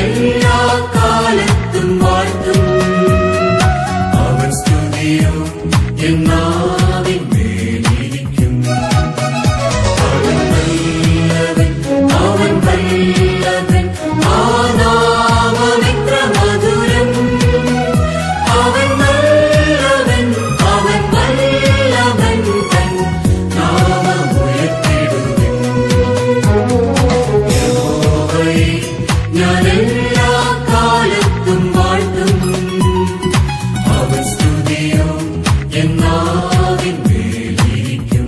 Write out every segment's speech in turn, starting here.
എല്ലാ കാലത്തും വാഴ്ത്തും. അവൻ സ്തുതിയോ എന്നാവിൻ മേലിരിക്കും. അവൻ വല്ലവൻ, അവൻ വല്ലവൻ, ആ നാമമെത്ര മധുരം. അവൻ നല്ലവൻ, അവൻ വല്ലവൻ, തൻ നാമമുയർത്തിടുവിൻ. യഹോവയെ ഞാൻ എല്ലാ കാലത്തും വാഴ്ത്തും. അവൻ സ്തുതിയോ എന്നാവിൻ മേലിരിക്കും.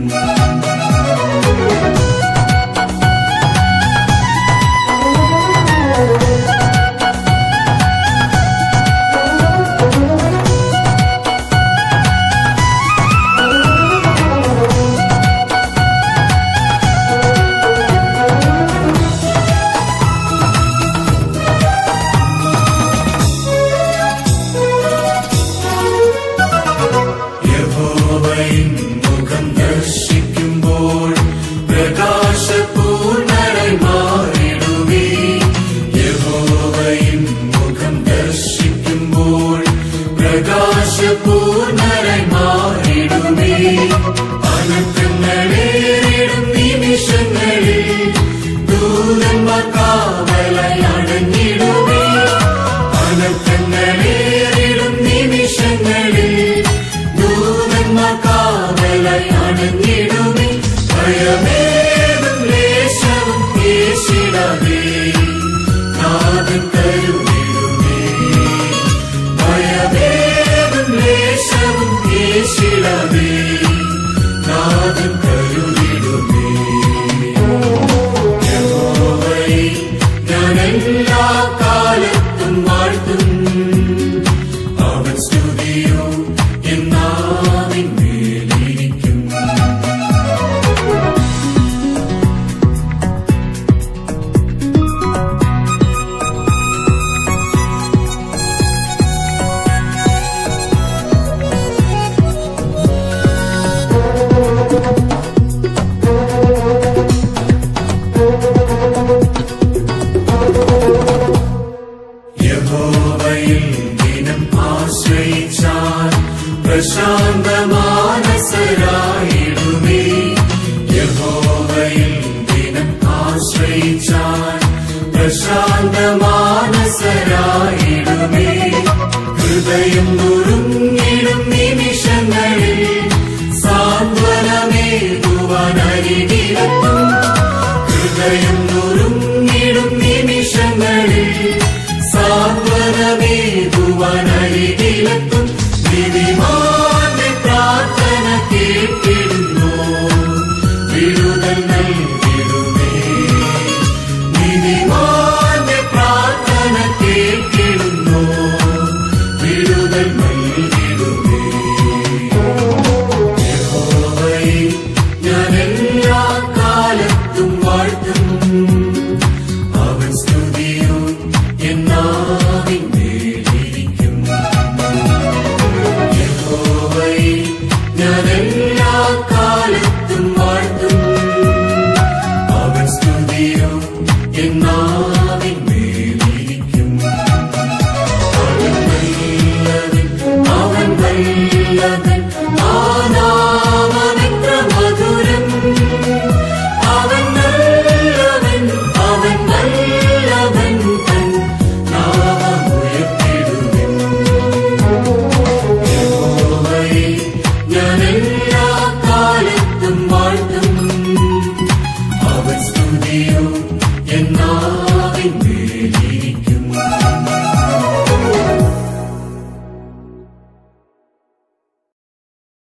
യഹോവയിൻ മുഖം ദർശിക്കുമ്പോൾ പ്രകാശപൂർണ്ണരായി മാറിടുവീ. യഹോവയിൻ മുഖം ദർശിക്കുമ്പോൾ പ്രകാശപൂർണ്ണരായി മാറിടുവീ. അനർത്ഥങ്ങളേറിടും നിമിഷങ്ങളിൽ ദൂതന്മാർ കാവലായി അടഞ്ഞിടുവീ. അനർത്ഥങ്ങളേറിടും നിമിഷങ്ങളിൽ ദൂതന്മാർ കാവലായി അടഞ്ഞിടുവീ. ഭയമേതും ലേശവും കേശിടാതെ നാഥൻ കരുതിടുവീ. ഭയമേതും ലേശവും കേശിടാതെ നാഥൻ കരുതിടുവീ. യഹോവയെ ഞാൻ എല്ലാ കാലത്തും വാഴ്ത്തും. അവൻ സ്തുതിയോ എന്നാവിൻ മേലിരിക്കും. യഹോവയിൽ ദിനം ആശ്രയിച്ചാൽ പ്രശാന്തമാനസരായിടുമേ. യഹോവയിൽ ദിനം ആശ്രയിച്ചാൽ പ്രശാന്തമാനസരായിടുമേ. ഹൃദയം നുറുങ്ങിടും നിമിഷങ്ങളിൽ സാന്ത്വനമേകുവാൻ അരികിലെത്തും. ഹൃദയം നുറുങ്ങിടും നിമിഷങ്ങളിൽ സാന്ത്വനമേകുവാൻ